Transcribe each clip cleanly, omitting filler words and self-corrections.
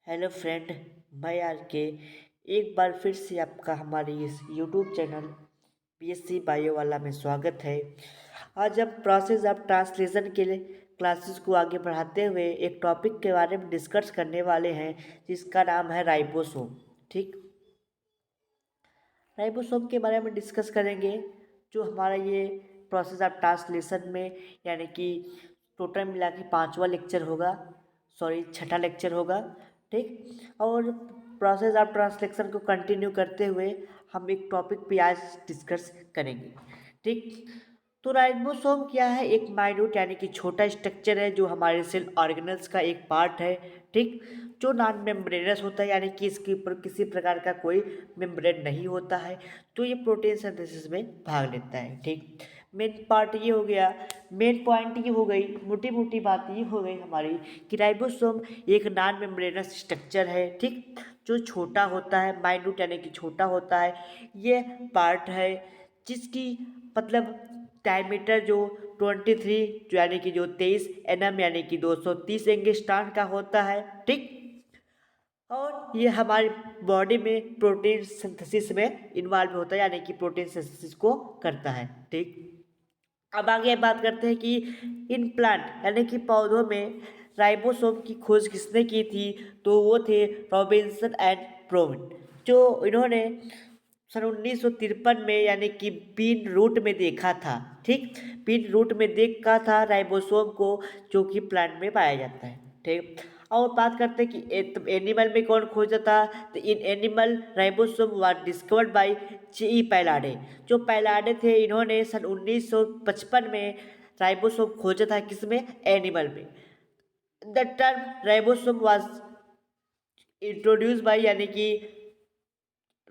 Hello friend, मैं are के एक बार फिर से आपका हमारे इस यूट्यूब चैनल बीएससी बायो वाला में स्वागत है। आज हम प्रोसेस ऑफ ट्रांसलेशन के लिए क्लासेस को आगे बढ़ाते हुए एक टॉपिक के बारे में डिस्कस करने वाले हैं जिसका नाम है राइबोसोम। ठीक, राइबोसोम के बारे में डिस्कस करेंगे। जो हमारा ये प्रोसेस ऑफ ट्रांसलेशन में यानी कि टोटल मिला के पाँचवा लेक्चर होगा, सॉरी छठा लेक्चर होगा। ठीक, और प्रोसेस ऑफ ट्रांसलेशन को कंटिन्यू करते हुए हम एक टॉपिक पे आज डिस्कस करेंगे। ठीक, तो राइबोसोम क्या है? एक माइन्यूट यानी कि छोटा स्ट्रक्चर है जो हमारे सेल ऑर्गेनल्स का एक पार्ट है। ठीक, जो नॉन मेम्ब्रेनस होता है यानी कि इसके ऊपर किसी प्रकार का कोई मेम्ब्रेन नहीं होता है, तो ये प्रोटीन सिंथेसिस में भाग लेता है। ठीक, मेन पार्ट ये हो गया, मेन पॉइंट ये हो गई, मोटी मोटी बात ये हो गई हमारी कि राइबोसोम एक नॉन मेम्ब्रेनस स्ट्रक्चर है। ठीक, जो छोटा होता है, माइन्यूट यानी कि छोटा होता है, ये पार्ट है जिसकी मतलब डायमीटर जो 23 जो यानी कि जो 23 एनएम यानी कि 230 एंगस्ट्रॉम का होता है। ठीक, और ये हमारी बॉडी में प्रोटीन सिंथेसिस में इन्वॉल्व होता है यानी कि प्रोटीन सिंथेसिस को करता है। ठीक, अब आगे बात करते हैं कि इन प्लांट यानी कि पौधों में राइबोसोम की खोज किसने की थी? तो वो थे रॉबिन्सन एंड प्रोविन, जो इन्होंने सन 1953 में यानी कि बीन रूट में देखा था। ठीक, बीन रूट में देखा था राइबोसोम को, जो कि प्लांट में पाया जाता है। ठीक, और बात करते हैं कि एनिमल में कौन खोजा था? तो in animal ribosome was discovered by G Palade. जो पैलाडे थे, इन्होंने सन 1955 में राइबोसोम खोजा था। किसमें? एनिमल में। The term ribosome was introduce by यानी कि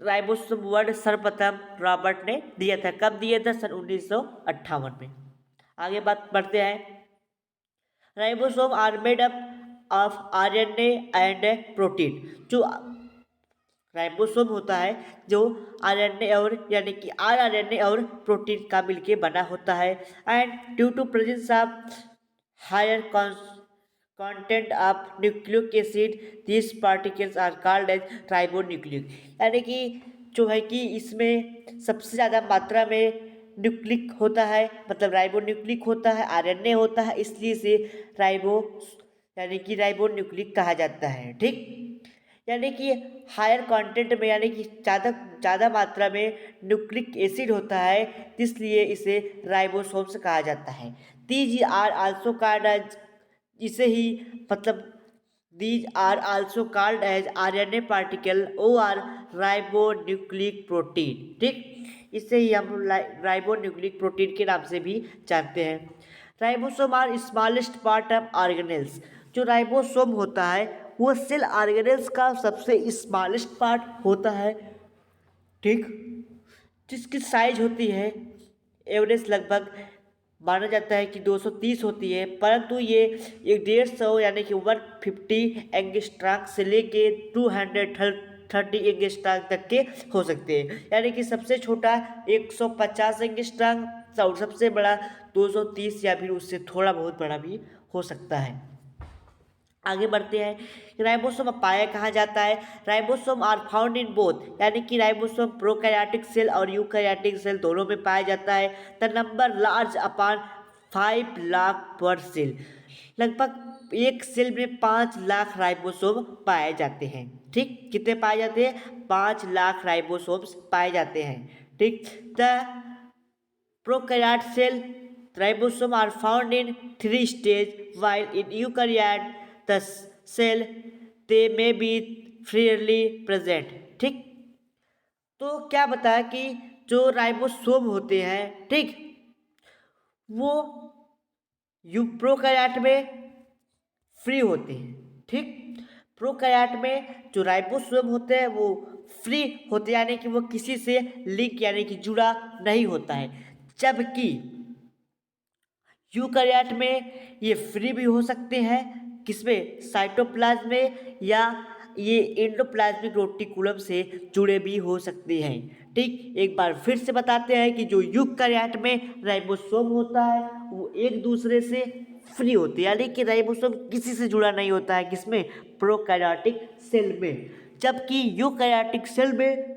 राइबोसोम वर्ड सर्वप्रथम रॉबर्ट ने दिया था। कब दिया था? सन 1958 में। आगे बात बढ़ते हैं। Ribosome are made up of RNA and protein. जो राइबोसोम होता है जो आरएनए और यानी कि आरआरएनए और प्रोटीन का मिलके बना होता है। And due to presence of higher content of nucleic acid this particles are called as ribonucleic. यानी कि जो है कि इसमें सबसे ज़्यादा मात्रा में न्यूक्लिक होता है, मतलब राइबोन्यूक्लिक होता है, आरएनए होता है, इसलिए इसे राइबो यानी कि राइबोन्यूक्लिक कहा जाता है। ठीक, यानी कि हायर कंटेंट में यानी कि ज़्यादा ज़्यादा मात्रा में न्यूक्लिक एसिड होता है, इसलिए इसे राइबोसोम्स कहा जाता है। These are also called as, इसे ही मतलब these are also called as RNA particle और राइबोन्यूक्लिक प्रोटीन। ठीक, इसे ही हम राइबोन्यूक्लिक प्रोटीन के नाम से भी जानते हैं। Ribosome are smallest part of organelles. जो राइबोसोम होता है वो सेल ऑर्गेनेल्स का सबसे स्मॉलेस्ट पार्ट होता है। ठीक, जिसकी साइज होती है एवरेज लगभग माना जाता है कि 230 होती है, परंतु ये 150 यानी कि 150 एंगस्ट्रॉम से लेके 230 एंगस्ट्रॉम तक के हो सकते हैं। यानी कि सबसे छोटा 150 एंगस्ट्रॉम और सबसे बड़ा 230 या फिर उससे थोड़ा बहुत बड़ा भी हो सकता है। आगे बढ़ते हैं। राइबोसोम पाया कहाँ जाता है? Ribosome are found in both, यानी कि राइबोसोम प्रोकैरियोटिक सेल और यूकैरियोटिक सेल दोनों में पाया जाता है। The number large upon 5 lakh per cell. लगभग एक सेल में 5 लाख राइबोसोम पाए जाते हैं। ठीक, कितने पाए जाते हैं? 5 लाख राइबोसोम्स पाए जाते हैं। ठीक, the prokaryote cell ribosome are found in 3 stages, while in eukaryote the cell they may be freely present। ठीक, तो क्या बताया कि जो राइबोसोम होते हैं, ठीक, वो प्रोकैरियोट में फ्री होते हैं। ठीक, प्रोकैरियोट में जो राइबोसोम होते हैं वो फ्री होते हैं, यानी कि वो किसी से लिंक यानी कि जुड़ा नहीं होता है, जबकि यूकैरियोट में ये फ्री भी हो सकते हैं। किसमें? साइटोप्लाज्म में, या ये एंडोप्लाज्मिक रेटिकुलम से जुड़े भी हो सकते हैं। ठीक, एक बार फिर से बताते हैं कि जो यूकैरियोट में राइबोसोम होता है वो एक दूसरे से फ्री होते हैं, यानी कि राइबोसोम किसी से जुड़ा नहीं होता है, किसमें, प्रोकैरियोटिक सेल में। जबकि यूकैरियोटिक सेल में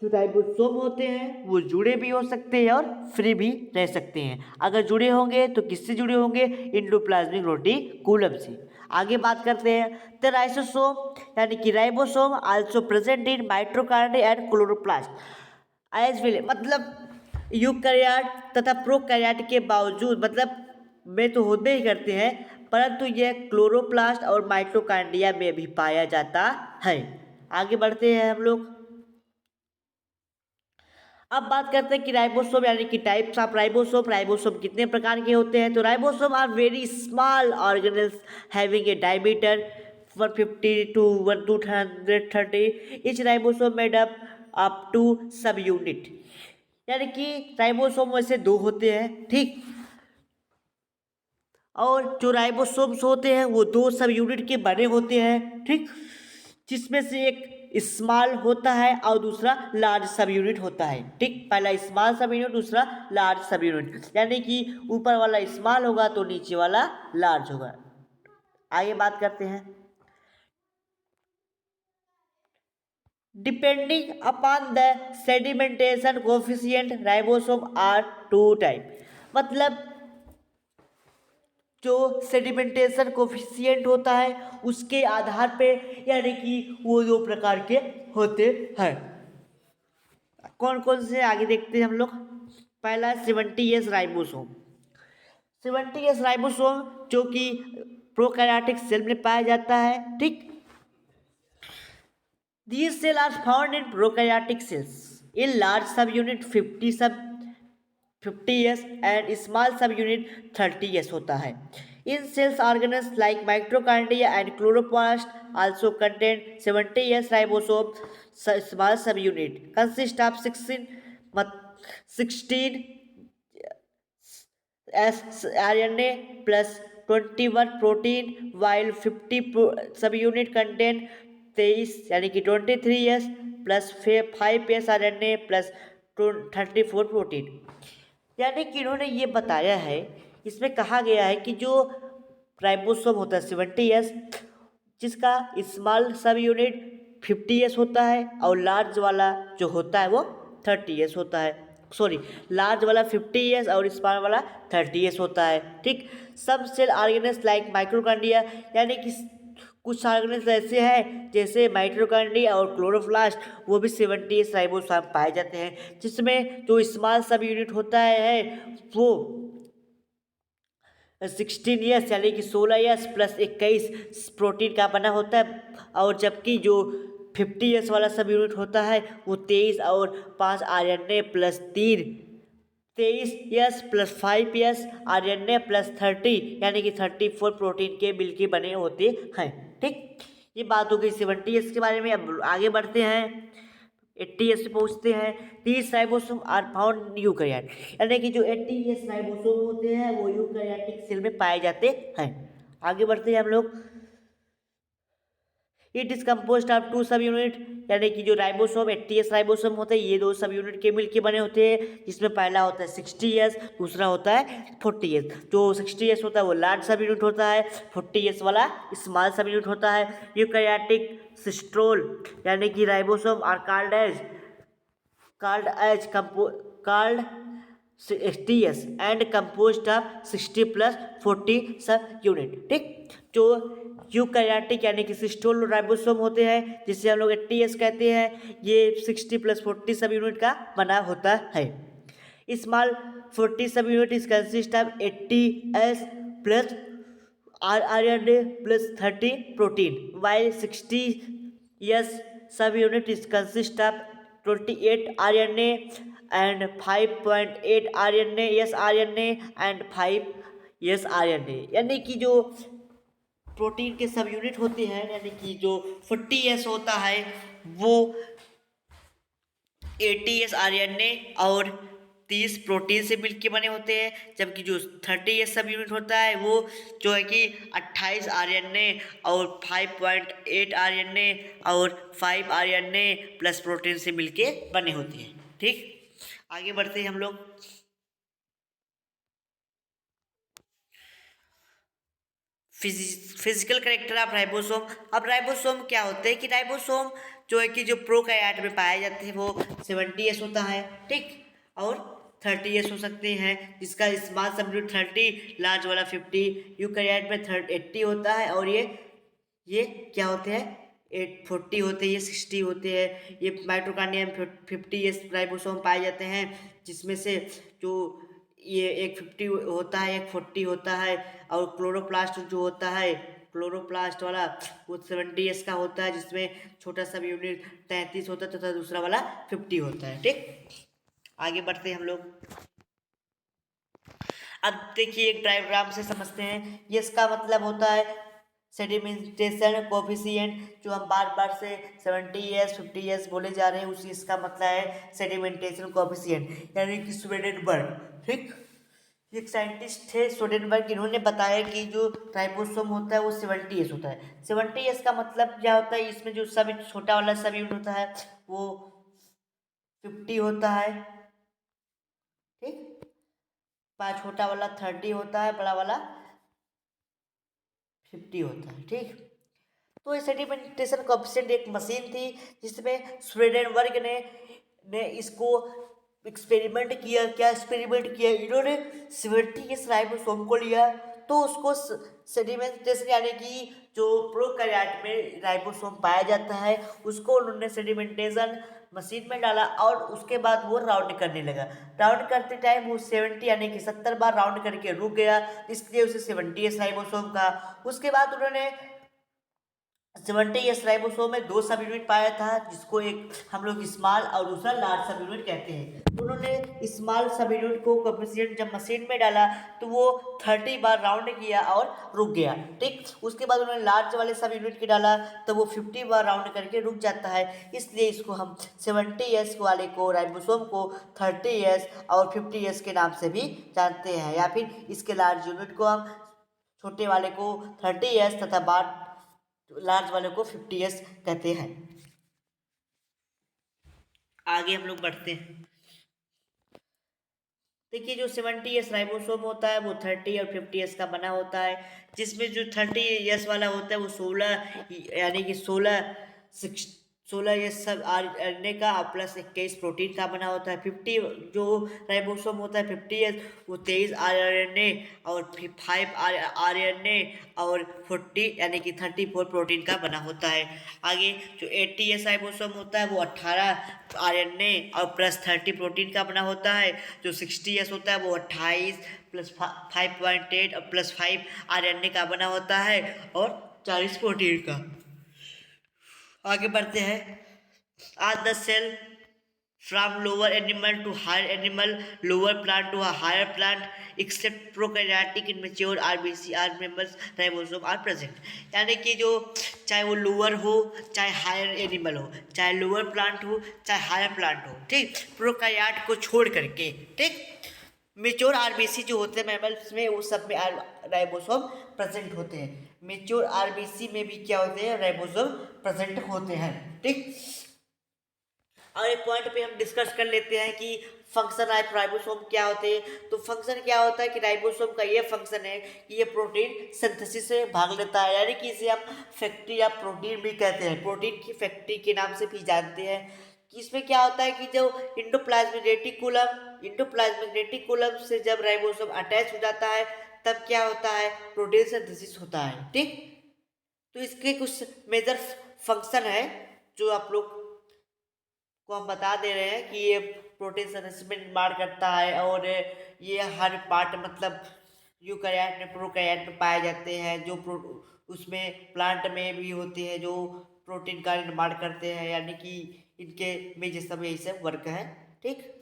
जो राइबोसोम होते हैं वो जुड़े भी हो सकते हैं और फ्री भी रह सकते हैं। अगर जुड़े होंगे तो किससे जुड़े होंगे, इंडोप्लाज्मिक रेटिकुलम से। आगे बात करते हैं, द राइसोसोम यानी कि ribosome also present in mitochondria and chloroplast as well, मतलब यूकैरियोट तथा प्रोकैरियोट के बावजूद, मतलब में तो होते ही करते हैं, परंतु यह क्लोरोप्लास्ट और माइटोकॉन्ड्रिया में भी पाया जाता है। आगे बढ़ते हैं हम लोग। अब बात करते हैं कि राइबोसोम यानी कि टाइप्स ऑफ राइबोसोम। राइबोसोम कितने प्रकार के होते हैं, तो ribosome are very small organelles having a diameter 150 to 230। Each ribosome made up two subunit, यानी कि राइबोसोम वैसे दो होते हैं, ठीक, और जो राइबोसोम्स होते हैं वो दो सब यूनिट के बने होते हैं, ठीक, जिसमें से एक स्मॉल होता है और दूसरा लार्ज सब यूनिट होता है, ठीक। पहला स्मॉल सब यूनिट, दूसरा लार्ज सब यूनिट, यानी कि ऊपर वाला स्मॉल होगा तो नीचे वाला लार्ज होगा। आगे बात करते हैं, depending upon the sedimentation coefficient ribosome are two type, मतलब जो सेडिमेंटेशन कोफिशिएंट होता है उसके आधार पे, यानी कि वो दो प्रकार के होते हैं। कौन कौन से, आगे देखते हैं हम लोग। पहला 70S राइबोसोम। 70S राइबोसोम जो कि प्रोकैरियोटिक सेल में पाया जाता है, ठीक। These cells are found in prokaryotic cells. In large subunit 50S and small subunit 30S होता है। In cells organelles like mitochondria and chloroplast also contain 70S ribosome. Small subunit consist of 16 RNA plus 21 protein, while 50 subunit contain 23 यानी कि 23S plus 5S RNA plus 34 protein. यानी कि इन्होंने ये बताया है, इसमें कहा गया है कि जो राइबोसोम होता है 70S, जिसका स्मॉल सब यूनिट 50S होता है और लार्ज वाला जो होता है वो 30S होता है, सॉरी, लार्ज वाला 50S और स्मॉल वाला 30S होता है, ठीक। सब सेल ऑर्गेनेल्स लाइक माइटोकॉन्ड्रिया, यानी कि कुछ ऑर्गेनेल्स ऐसे हैं जैसे माइटोकॉन्ड्रिया और क्लोरोप्लास्ट, वो भी 70S राइबोसोम पाए जाते हैं, जिसमें जो स्मॉल सब यूनिट होता है वो 16S यानी कि 16S प्लस 21 प्रोटीन का बना होता है, और जबकि जो 50S वाला सब यूनिट होता है वो 23 और 5 RNA plus 23S plus 5S RNA plus 30 यानी कि 34 प्रोटीन के मिल के बने होते हैं, ठीक। ये बात हो गई 70S के बारे में। अब आगे बढ़ते हैं, 80S पे पहुँचते हैं। 30 राइबोसोम आर फाउंड यूकैरियोट, यानी कि जो 80S राइबोसोम होते हैं वो यूकैरियोटिक सेल में पाए जाते हैं। आगे बढ़ते हैं हम लोग। It is composed of two subunit, यानी कि जो राइबोसोम 80S राइबोसोम होते हैं ये दो सब यूनिट के मिलके बने होते हैं, जिसमें पहला होता है 60S, दूसरा होता है 40S। जो 60S होता है वो लार्ज सब यूनिट होता है, 40S वाला स्मॉल सब यूनिट होता है। यूकैरियोटिक सिस्ट्रोल यानी कि ribosome are called STS and composed of 60 plus 40 सब यूनिट, ठीक। जो यूकैरियोटिक यानी कि सिस्टोल राइबोसोम होते हैं जिसे हम लोग 80S कहते हैं, ये 60 plus 40 सब यूनिट का बना होता है। स्मॉल 40 सब unit is consist of 80S plus RNA plus 30 protein, while 60S सब unit is consist of 28 RNA and 5.8 RNA sRNA and 5 sRNA, यानी कि जो प्रोटीन के सब यूनिट होते हैं, यानी कि जो 40S होता है वो 80S RNA और 30 प्रोटीन से मिलके बने होते हैं, जबकि जो 30S सब यूनिट होता है वो जो है कि 28 RNA और 5.8 RNA और 5 RNA प्लस प्रोटीन से मिलके बने होते हैं, ठीक। आगे बढ़ते हैं हम लोग। Physical character of ribosome. अब राइबोसोम क्या होते हैं कि राइबोसोम जो है कि जो प्रोकैरियोट में पाए जाते हैं वो 70s होता है, ठीक, और 30s हो सकते हैं, जिसका स्मॉल सबयूनिट 30, लार्ज वाला 50, यूकैरियोट में 80 होता है, और ये क्या होते हैं 40 होते हैं, ये 60 होते हैं। ये माइटोकॉन्ड्रिया में 50 राइबोसोम पाए जाते हैं, जिसमें से जो ये एक 50 होता है, एक 40 होता है, और क्लोरोप्लास्ट जो होता है, क्लोरोप्लास्ट वाला वो 70s का होता है, जिसमें छोटा सा यूनिट 33 होता है तथा दूसरा वाला 50 होता है, ठीक। आगे बढ़ते हैं हम लोग। अब देखिए एक डायग्राम से समझते हैं। ये इसका मतलब होता है सेडिमेंटेशन कोफिशिएंट, जो हम बार बार से 70s 50s बोले जा रहे हैं, उसी इसका मतलब है सेडिमेंटेशन कोफिशिएंट, यानी कि स्वेडेनबर्ग, ठीक। एक साइंटिस्ट थे स्वेडेनबर्ग, इन्होंने बताया कि जो राइबोसोम होता है वो 70s होता है। 70s का मतलब क्या होता है, इसमें जो सब छोटा वाला सब यूनिट होता है वो 50 होता है, ठीक, छोटा वाला 30 होता है, बड़ा वाला 50 होता है, ठीक। तो ये सेडिमेंटेशन कोएफिशिएंट एक मशीन थी जिसमें स्वेडेनबर्ग ने इसको एक्सपेरिमेंट किया। क्या एक्सपेरिमेंट किया इन्होंने, 70 राइबोसोम को लिया, तो उसको सेडिमेंटेशन यानी कि जो प्रोकैरियोट में राइबोसोम पाया जाता है उसको उन्होंने सेडिमेंटेशन मशीन में डाला, और उसके बाद वो राउंड करने लगा। राउंड करते टाइम वो 70 यानी कि 70 बार राउंड करके रुक गया, इसलिए उसे 70 राइबोसोम का। उसके बाद उन्होंने 70 राइबोसोम में दो सब यूनिट पाया था, जिसको एक हम लोग स्मॉल और दूसरा लार्ज सब यूनिट कहते हैं। तो उन्होंने स्मॉल सब यूनिट को कोएफिशिएंट जब मशीन में डाला तो वो 30 बार राउंड किया और रुक गया, ठीक। उसके बाद उन्होंने लार्ज वाले सब यूनिट की डाला तो वो 50 बार राउंड करके रुक जाता है, इसलिए इसको हम 70s वाले को राइबोसोम को 30s और 50s के नाम से भी जानते हैं, या फिर इसके लार्ज यूनिट को हम छोटे वाले को 30s तथा बार लार्ज वाले को 50s कहते हैं। आगे हम लोग बढ़ते हैं। देखिए जो 70s राइबोसोम होता है वो 30 और 50s का बना होता है, जिसमें जो 30s वाला होता है वो 16 यानी कि 16 ये सब RNA का प्लस 21 प्रोटीन का बना होता है। 50 जो राइबोसोम होता है 50s वो 23 RNA और 5 RNA और 40 यानी कि 34 प्रोटीन का बना होता है। आगे जो 80s राइबोसोम होता है वो 18 RNA और प्लस 30 प्रोटीन का बना होता है। जो 60s होता है वो 28 प्लस 5.8 और प्लस 5 RNA का बना होता है और 40 प्रोटीन का। आगे बढ़ते हैं। आज the cell from lower animal to higher animal, lower plant to a higher plant, except prokaryotic in mature RBC are members ribosome are present। यानी कि जो चाहे वो लोअर हो चाहे हायर एनिमल हो, चाहे लोअर प्लांट हो चाहे हायर प्लांट हो, ठीक, प्रोकैरियोट को छोड़ करके, ठीक, मेच्योर आरबीसी जो होते हैं मैमल्स में वो सब में राइबोसोम प्रेजेंट होते हैं। मेच्योर आरबीसी में भी क्या होते हैं, राइबोसोम प्रेजेंट होते हैं, ठीक। और एक पॉइंट पे हम डिस्कस कर लेते हैं कि फंक्शन ऑफ राइबोसोम क्या होते हैं। तो फंक्शन क्या होता है कि राइबोसोम का ये फंक्शन है कि ये प्रोटीन सिंथेसिस से भाग लेता है, यानी कि इसे हम फैक्ट्री ऑफ प्रोटीन भी कहते हैं, प्रोटीन की फैक्ट्री के नाम से भी जानते हैं। कि इसमें क्या होता है कि जो इंडोप्लाज्मिक रेटिकुलम से जब राइबोसोम अटैच हो जाता है तब क्या होता है, प्रोटीन सिंथेसिस होता है, ठीक। तो इसके कुछ मेजर फंक्शन है जो आप लोग को हम बता दे रहे हैं कि ये प्रोटीन सिंथेसिस में निर्माण करता है, और ये हर पार्ट मतलब यूकैरियोट में प्रोकैरियोट में पाए जाते हैं, जो उसमें प्लांट में भी होते हैं जो प्रोटीन का निर्माण करते हैं, यानी कि इनके में ये सब यही सब वर्क है, ठीक।